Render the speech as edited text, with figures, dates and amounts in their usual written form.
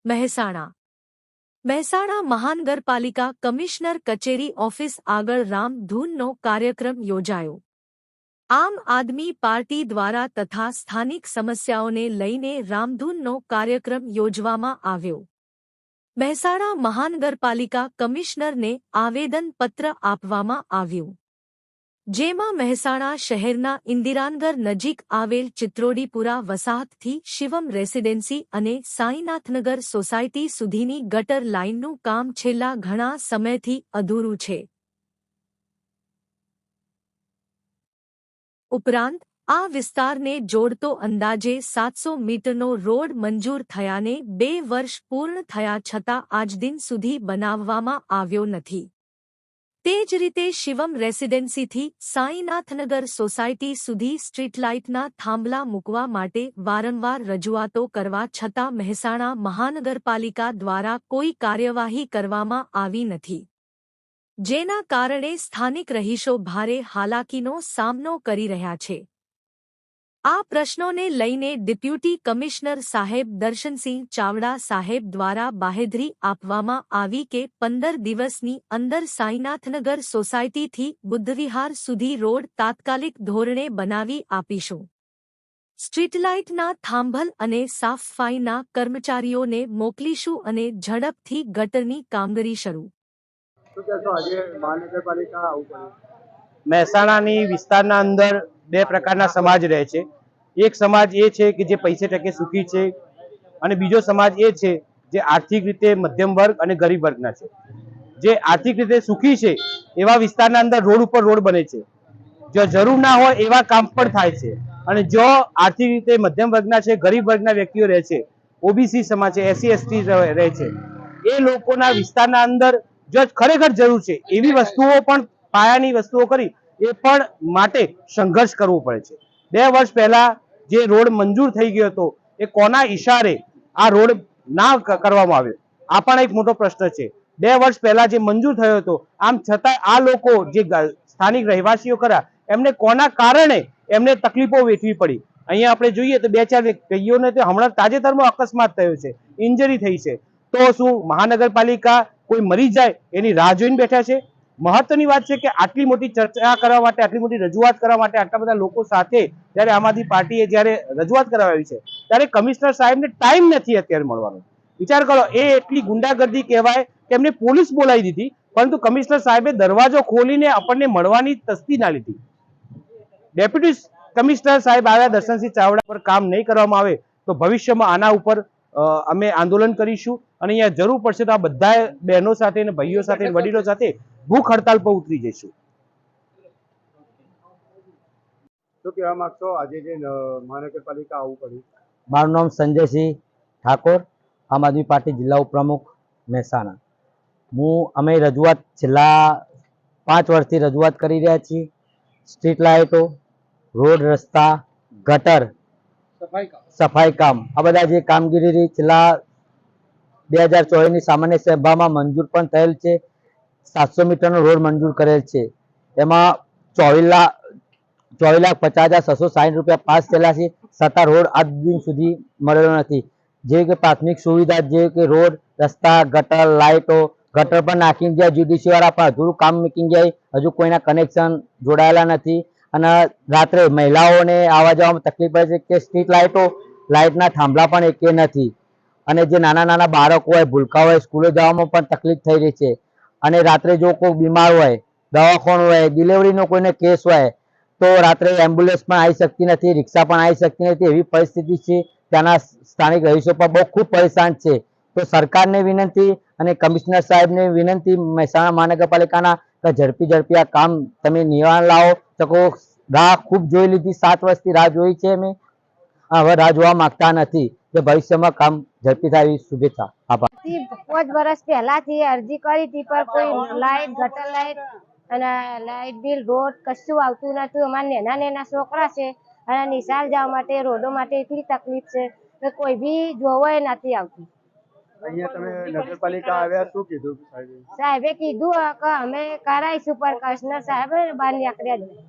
મહેસાણા મહેસાણા મહાનગરપાલિકા કમિશનર કચેરી ઓફિસ આગળ રામધૂનનો કાર્યક્રમ યોજાયો। આમ આદમી પાર્ટી દ્વારા તથા સ્થાનિક સમસ્યાઓને લઈને રામધૂનનો કાર્યક્રમ યોજવામાં આવ્યો। મહેસાણા મહાનગરપાલિકા કમિશનરને આવેદનપત્ર આપવામાં આવ્યું, જેમાં મહેસાણા શહેરના ઇન્દિરાનગર નજીક આવેલ ચિત્રોડીપુરા વસાહતથી શિવમ રેસિડેન્સી અને સાઈનાથનગર સોસાયટી સુધીની ગટર લાઇનનું કામ છેલ્લા ઘણા સમયથી અધૂરું છે। ઉપરાંત આ વિસ્તારને જોડતો અંદાજે 700 મીટરનો રોડ મંજૂર થયાને 2 વર્ષ પૂર્ણ થયા છતાં આજદિન સુધી બનાવવામાં આવ્યો નથી। તે જ રીતે શિવમ રેસિડેન્સીથી સાઈનાથનગર સોસાયટી સુધી સ્ટ્રીટલાઇટના થાંભલા મૂકવા માટે વારંવાર રજૂઆતો કરવા છતાં મહેસાણા મહાનગરપાલિકા દ્વારા કોઈ કાર્યવાહી કરવામાં આવી નથી, જેના કારણે સ્થાનિક રહીશો ભારે હાલાકીનો સામનો કરી રહ્યા છે। આ પ્રશ્નોને લઈને ડેપ્યુટી કમિશનર સાહેબ દર્શનસિંહ ચાવડા સાહેબ દ્વારા બાહેધરી આપવામાં આવી કે 15 દિવસની અંદર સાઈનાથનગર સોસાયટીથી બુદ્ધવિહાર સુધી રોડ તાત્કાલિક ધોરણે બનાવી આપીશું। સ્ટ્રીટલાઇટના થાંભલ અને સાફસફાઈના કર્મચારીઓને મોકલીશું અને ઝડપથી ગટરની કામગીરી શરૂ। મહેસાણાની વિસ્તારના અંદર બે પ્રકારના સમાજ રહે છે। એક સમાજ એ છે કે જે પૈસે ટકે સુખી છે અને બીજો સમાજ એ છે જે આર્થિક રીતે મધ્યમ વર્ગ અને ગરીબ વર્ગના છે। જે આર્થિક રીતે સુખી છે એવા વિસ્તારના અંદર રોડ ઉપર રોડ બને છે, જો જરૂર ના હોય એવા કામ પણ થાય છે, અને જો આર્થિક રીતે મધ્યમ વર્ગના છે, ગરીબ વર્ગના વ્યક્તિઓ રહે છે, ઓબીસી સમાજ છે, એસસી એસટી રહે છે, એ લોકોના વિસ્તારના અંદર જો ખરેખર જરૂર છે એવી વસ્તુઓ પણ પાયાની વસ્તુઓ કરી એ પણ માટે સંઘર્ષ કરવો પડે છે। 2 વર્ષ પહેલા જે રોડ મંજૂર થઈ ગયો હતો એ કોના ઈશારે આ રોડ ના કરવામાં આવ્યો, આ પણ એક મોટો પ્રશ્ન છે। 2 વર્ષ પહેલા જે મંજૂર થયો હતો, આમ છતાં આ લોકો જે સ્થાનિક રહેવાસીઓ ખરા એમને કોના કારણે એમને તકલીફો વેઠવી પડી। અહીંયા આપણે જોઈએ તો 2-4 વ્યક્તિઓને તો હમણાં તાજેતરમાં અકસ્માત થયો છે, ઇન્જરી થઈ છે, તો શું મહાનગરપાલિકા કોઈ મરી જાય એની રાહ જોઈને બેઠા છે? મહત્વની વાત છે કે આટલી મોટી ચર્ચા કરવા માટે, આટલી મોટી રજૂઆત કરવા માટે આટલા બધા લોકો સાથે જ્યારે આમ આદમી પાર્ટીએ જ્યારે રજૂઆત કરાવી છે ત્યારે કમિશનર સાહેબને ટાઈમ નથી અત્યારે મળવાનો। વિચાર કરો, એ એટલી ગુંડાગર્દી કહેવાય કે એમને પોલીસ બોલાવી દીધી, પરંતુ કમિશનર સાહેબે દરવાજો ખોલીને આપણને મળવાની તસ્દી ના લીધી। ડેપ્યુટી કમિશનર સાહેબ આવ્યા, દર્શનસિંહ ચાવડા પર કામ નહીં કરવામાં આવે તો ભવિષ્યમાં આના ઉપર અમે આંદોલન કરીશું, અને અહીંયા જરૂર પડશે તો આ બધા બહેનો સાથે, ભાઈઓ સાથે, વડીલો સાથે ભૂખ હડતાલ પર ઉતરી જઈશું। શું કહેવા માંગશો આજે જે મહાનગરપાલિકા આવવું પડ્યું? મારું નામ સંજયસિંહ ઠાકોર, આમ આદમી પાર્ટી જિલ્લા ઉપપ્રમુખ મહેસાણા। અમે રજૂઆત છેલ્લા 5 વર્ષથી રજૂઆત કરી રહ્યા છીએ। સ્ટ્રીટ લાઇટો, રોડ રસ્તા, ગટર, સફાઈ કામ, આ બધા જે કામગીરી છેલ્લા 2024ની સામાન્ય સભામાં મંજૂર પણ થયેલ છે। 700 મીટરનો રોડ મંજૂર કરેલ છે, એમાં 24,50,660 રૂપિયા પાસ થયેલા છે, છતાં રોડ આજ દિન સુધી મળેલો નથી। જે કે પ્રાથમિક સુવિધા, જે કે રોડ રસ્તા, ગટર, લાઇટો, ગટર પર નાખીને જાય, જીડીસી વાળા પણ અધૂરું કામ મૂકીને જાય, હજુ કોઈના કનેક્શન જોડાયેલા નથી। અને રાત્રે મહિલાઓને આવવા જવામાં તકલીફ પડે છે કે સ્ટ્રીટ લાઇટો, લાઇટના થાંભલા પણ એકે નથી, અને જે નાના નાના બાળકો હોય, ભૂલકા હોય, સ્કૂલે જવામાં પણ તકલીફ થઈ રહી છે। અને રાત્રે જો કોઈ બીમાર હોય, દવાખાનું હોય, ડિલિવરીનો કોઈને કેસ હોય તો રાત્રે એમ્બ્યુલન્સ પણ આવી શકતી નથી, રિક્ષા પણ આવી શકતી નથી, એવી પરિસ્થિતિ છે। ત્યાંના સ્થાનિક રહીશો પણ બહુ ખૂબ પરેશાન છે। તો સરકારને વિનંતી અને કમિશનર સાહેબને વિનંતી મહેસાણા મહાનગરપાલિકાના કે ઝડપી આ કામ તમે નિવારણ લાવો શકો। રાહ ખૂબ જોઈ લીધી, 7 વર્ષથી રાહ જોઈ છે અમે, હવે રાહ જોવા માંગતા નથી કે ભવિષ્યમાં કામ ઝડપી થાય એવી શુભેચ્છા। આભાર। 5 વર્ષ પહેલાથી અરજી કરી હતી, પણ કોઈ લાઇટ, ગટર લાઇટ અને લાઇટ બિલ, રોડ કશું આવતું નતું। અમારા નાના છોકરા છે અને નિશાળ જવા માટે, રોડો માટે એટલી તકલીફ છે કે કોઈ બી જોવો એ નથી આવતું। અહીંયા તમે નગરપાલિકા આવ્યા, શું કીધું સાહેબે? કીધું કે અમે કરાવીશું, પણ કમિશનર સાહેબ બહાર નીકળ્યા જ નહીં।